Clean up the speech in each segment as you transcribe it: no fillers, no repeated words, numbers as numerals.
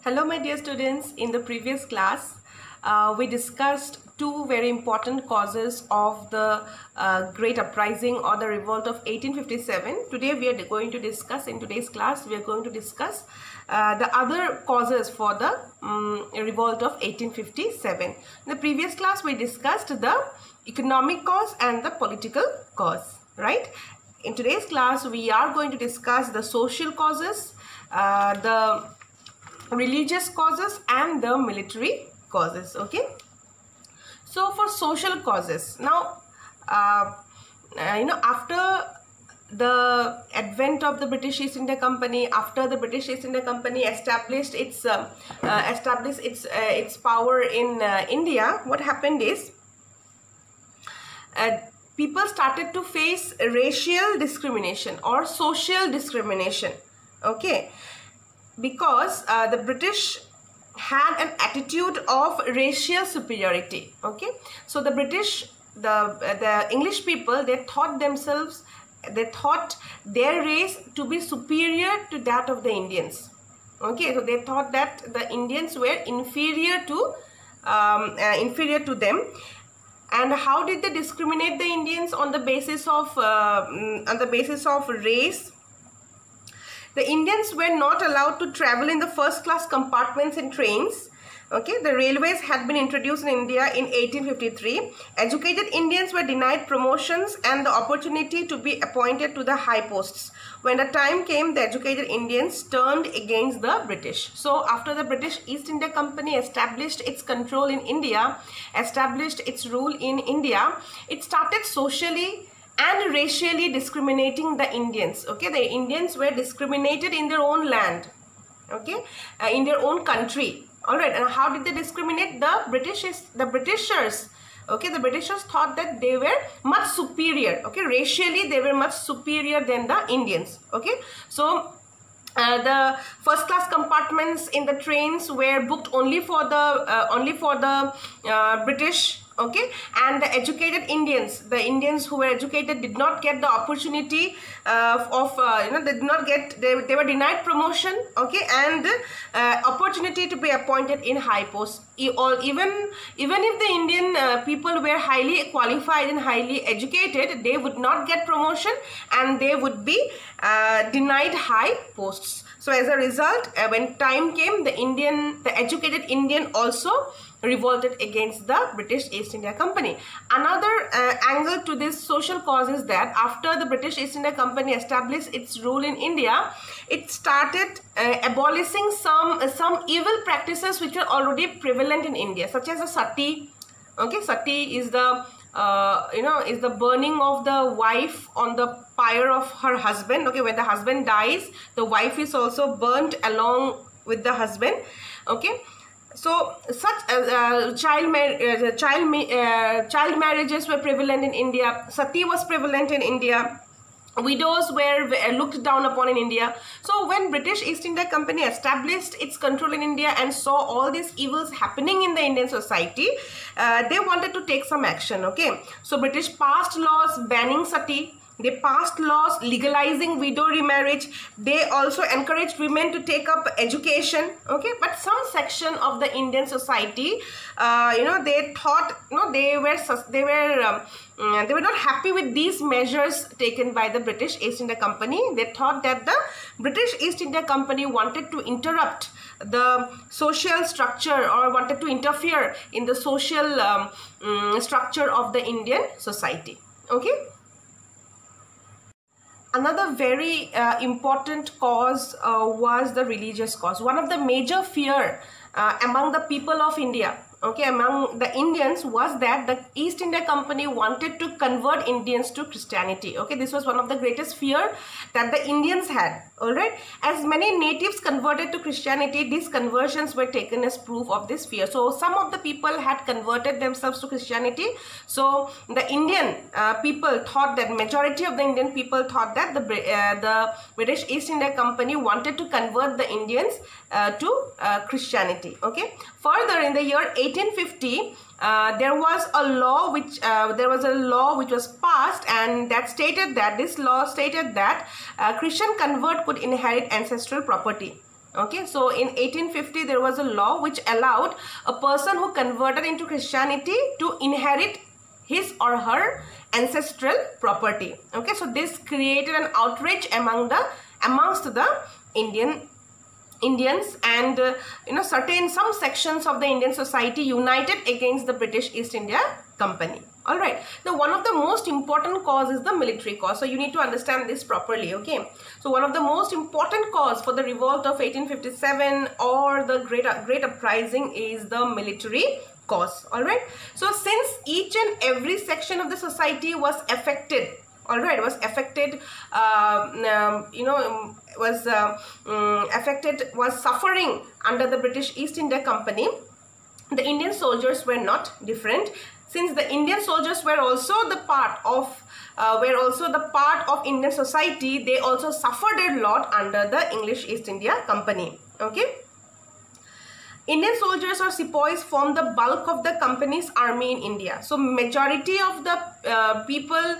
Hello my dear students, in the previous class we discussed two very important causes of the Great Uprising or the Revolt of 1857. Today we are going to discuss, in today's class we are going to discuss the other causes for the Revolt of 1857. In the previous class we discussed the economic cause and the political cause, right? In today's class we are going to discuss the social causes, the religious causes and the military causes. Okay, so for social causes, now after the advent of the British East India Company, after the British East India Company established its power in India, what happened is people started to face racial discrimination or social discrimination. Okay, because the British had an attitude of racial superiority. Okay, so the British, the English people, they thought their race to be superior to that of the Indians. Okay, so they thought that the Indians were inferior to them. And how did they discriminate the Indians? On the basis of race. The Indians were not allowed to travel in the first class compartments in trains. Okay, the railways had been introduced in India in 1853. Educated Indians were denied promotions and the opportunity to be appointed to the high posts. When the time came, the educated Indians turned against the British. So after the British East India Company established its control in India, established its rule in India, it started socially and racially discriminating the Indians. Okay, the Indians were discriminated in their own land, okay, in their own country. All right, and how did they discriminate? The Britishers. Okay, the Britishers thought that they were much superior. Okay, racially they were much superior than the Indians. Okay, so the first class compartments in the trains were booked only for the British. Okay, and the educated Indians, the Indians who were educated, did not get the opportunity they were denied promotion. Okay, and opportunity to be appointed in high posts. Even if the Indian people were highly qualified and highly educated, they would not get promotion and they would be denied high posts. So as a result, when time came, the educated Indian also revolted against the British East India Company. Another angle to this social cause is that after the British East India Company established its rule in India, it started abolishing some evil practices which were already prevalent in India, such as a sati. Okay, sati is the is the burning of the wife on the pyre of her husband. Okay, when the husband dies, the wife is also burnt along with the husband. Okay, so such child marriages were prevalent in India. Sati was prevalent in India. Widows were looked down upon in India. So when British East India Company established its control in India and saw all these evils happening in the Indian society, they wanted to take some action. Okay, so British passed laws banning sati. They passed laws legalizing widow remarriage. They also encouraged women to take up education. Okay, but some section of the Indian society, they thought, they were not happy with these measures taken by the British East India Company. They thought that the British East India Company wanted to interrupt the social structure or wanted to interfere in the social structure of the Indian society. Okay. Another very important cause was the religious cause. One of the major fear among the people of India, okay, among the Indians, was that the East India Company wanted to convert Indians to Christianity. Okay, this was one of the greatest fear that the Indians had. All right, as many natives converted to Christianity, these conversions were taken as proof of this fear. So some of the people had converted themselves to Christianity. So the Indian people thought that, majority of the Indian people thought that the British East India Company wanted to convert the Indians to Christianity. Okay, further, in the year 1850, there was a law which was passed, and that stated that Christian convert could inherit ancestral property. Okay, so in 1850 there was a law which allowed a person who converted into Christianity to inherit his or her ancestral property. Okay, so this created an outrage amongst the Indians, and some sections of the Indian society united against the British East India Company. All right. Now, one of the most important cause is the military cause. So you need to understand this properly. Okay. So one of the most important cause for the revolt of 1857 or the great uprising is the military cause. All right. So since each and every section of the society was affected, all right, was suffering under the British East India Company, the Indian soldiers were not different. Since the Indian soldiers were also the part of Indian society, they also suffered a lot under the English East India Company. Okay. Indian soldiers or sepoys formed the bulk of the company's army in India. So majority of the people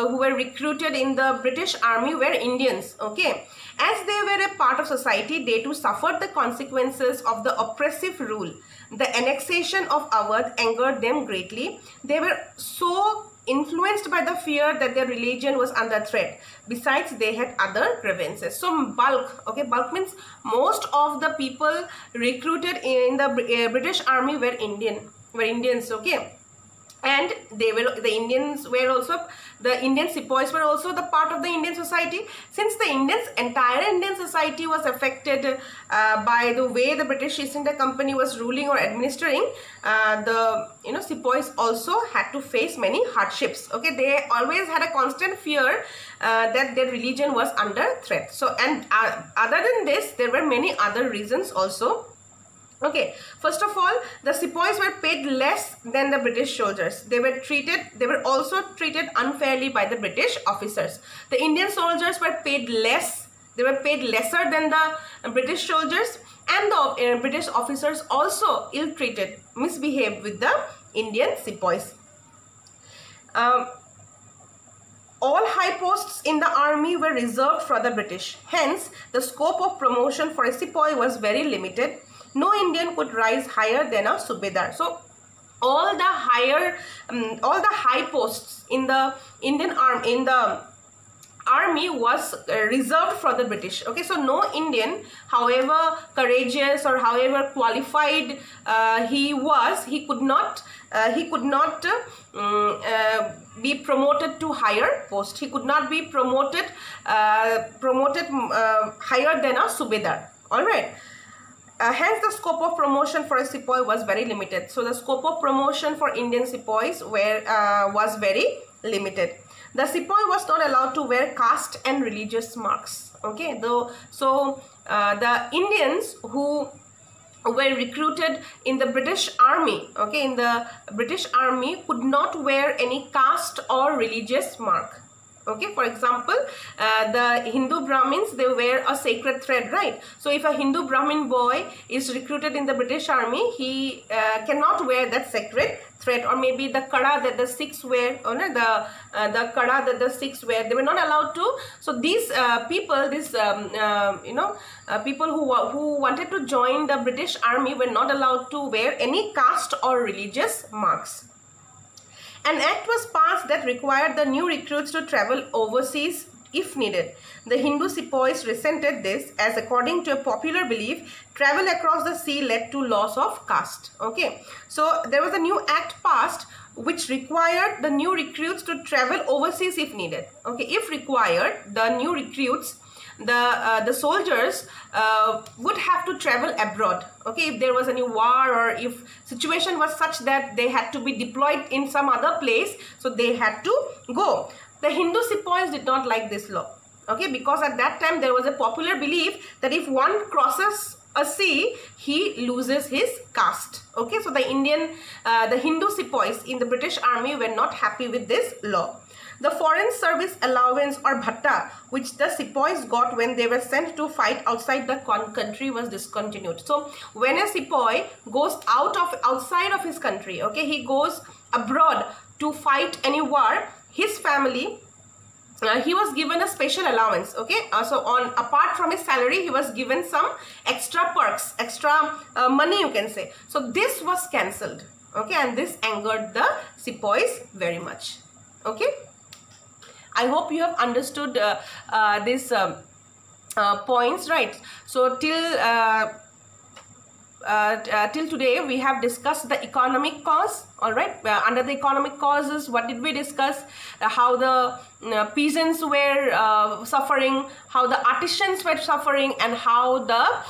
who were recruited in the British army were Indians. Okay. As they were a part of society, they too suffered the consequences of the oppressive rule. The annexation of Awadh angered them greatly. They were so influenced by the fear that their religion was under threat. Besides, they had other grievances. So bulk, okay, bulk means most of the people recruited in the British army were Indians, okay. And the Indian sepoys were also the part of the Indian society. Since the entire Indian society was affected by the way the British East India Company was ruling or administering, the sepoys also had to face many hardships. Okay, they always had a constant fear that their religion was under threat. So, and other than this, there were many other reasons also. Okay, first of all, the sepoys were paid less than the British soldiers. They were also treated unfairly by the British officers. The Indian soldiers were paid less. They were paid lesser than the British soldiers, and the British officers also ill-treated, misbehaved with the Indian sepoys. All high posts in the army were reserved for the British. Hence, the scope of promotion for a sepoy was very limited. No Indian could rise higher than a subedar. So all the high posts in the Indian army was reserved for the British. Okay, so no Indian, however courageous or however qualified he could not be promoted to higher post. He could not be promoted higher than a subedar. All right. Hence, the scope of promotion for a sepoy was very limited. So, the scope of promotion for Indian sepoys was very limited. The sepoy was not allowed to wear caste and religious marks. Okay, the Indians who were recruited in the British army, okay, in the British army could not wear any caste or religious mark. Okay, for example, the Hindu Brahmins, they wear a sacred thread, right? So if a Hindu Brahmin boy is recruited in the British army, he cannot wear that sacred thread, or maybe the kada that the Sikhs wear, or the kada that the Sikhs wear, they were not allowed to. So these people, people who wanted to join the British army were not allowed to wear any caste or religious marks. An act was passed that required the new recruits to travel overseas if needed. The Hindu sepoys resented this, as according to a popular belief, travel across the sea led to loss of caste. Okay, so there was a new act passed which required the new recruits to travel overseas if needed. Okay, if required, the new recruits, the soldiers would have to travel abroad. Okay, if there was any war or if situation was such that they had to be deployed in some other place, so they had to go. The Hindu sepoys did not like this law. Okay, because at that time there was a popular belief that if one crosses a sea, he loses his caste. Okay, so the Hindu sepoys in the British army were not happy with this law. The foreign service allowance or bhatta, which the sepoys got when they were sent to fight outside the country, was discontinued. So when a sepoy goes outside of his country, okay, he goes abroad to fight any war, his family he was given a special allowance. Okay, so on apart from his salary, he was given some extra perks, extra money, you can say. So this was cancelled. Okay, and this angered the sepoys very much. Okay, I hope you have understood these points, right? So till today we have discussed the economic cause. All right, under the economic causes, what did we discuss? How the peasants were suffering, how the artisans were suffering, and how the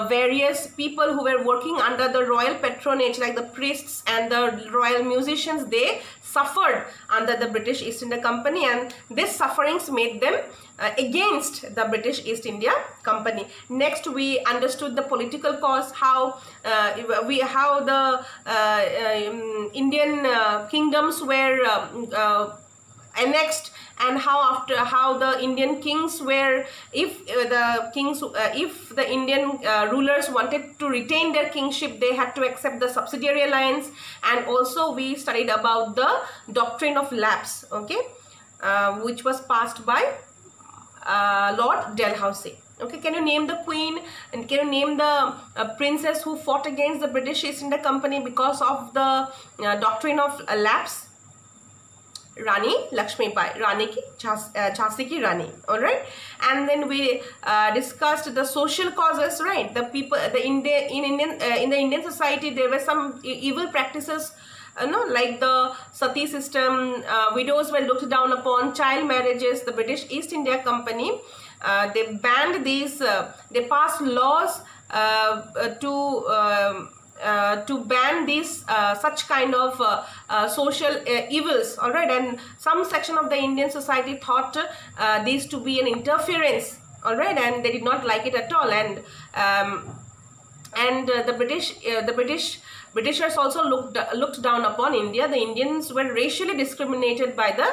various people who were working under the royal patronage, like the priests and the royal musicians, they suffered under the British East India Company, and these sufferings made them against the British East India Company. Next, we understood the political cause, how the Indian kingdoms were annexed, and how the Indian kings were, if the Indian rulers wanted to retain their kingship, they had to accept the subsidiary alliance. And also we studied about the doctrine of lapse, okay, which was passed by Lord Dalhousie. Okay, can you name the queen and can you name the princess who fought against the British East India Company because of the doctrine of lapse? Rani Lakshmi Bai, Rani ki Jhansi ki Rani. All right, and then we discussed the social causes, right? The people, in the Indian society, there were some evil practices, like the sati system. Widows were looked down upon, child marriages. The British East India Company, they banned these. They passed laws to ban these such kind of social evils. All right, and some section of the Indian society thought these to be an interference. All right, and they did not like it at all. And the Britishers also looked down upon India. The Indians were racially discriminated by the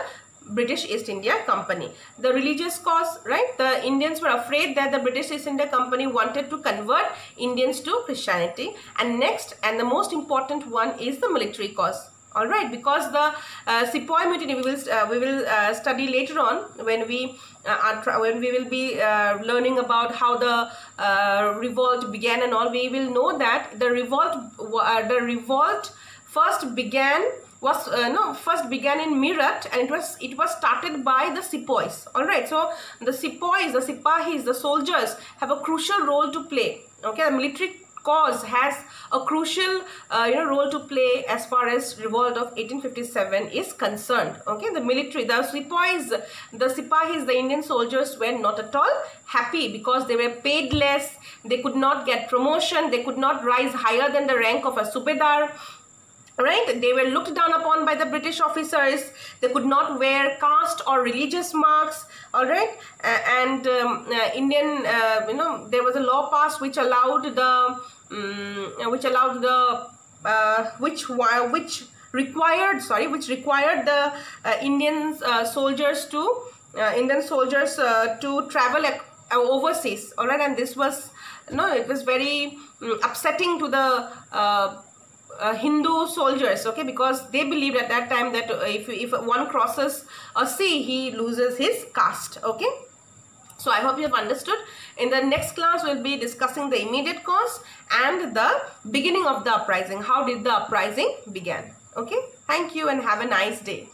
British East India Company. The religious cause, right? The Indians were afraid that the British East India Company wanted to convert Indians to Christianity. And next, and the most important one, is the military cause. All right, because the Sepoy Mutiny we will study later on when we will be learning about how the revolt began and all. We will know that the revolt first began in Meerut, and it was started by the sepoys. All right, so the sepoys, the sipahis, the soldiers have a crucial role to play. Okay, the military cause has a crucial role to play as far as revolt of 1857 is concerned. Okay, the military, the sepoys, the sipahis, the Indian soldiers were not at all happy because they were paid less, they could not get promotion, they could not rise higher than the rank of a subedar. Right, they were looked down upon by the British officers. They could not wear caste or religious marks. All right, and Indian, there was a law passed which allowed which required the Indian soldiers to travel overseas. All right, and this was it was very upsetting to the Hindu soldiers, okay, because they believed at that time that if one crosses a sea, he loses his caste. Okay, so I hope you have understood. In the next class, we'll be discussing the immediate cause and the beginning of the uprising. How did the uprising began? Okay, thank you and have a nice day.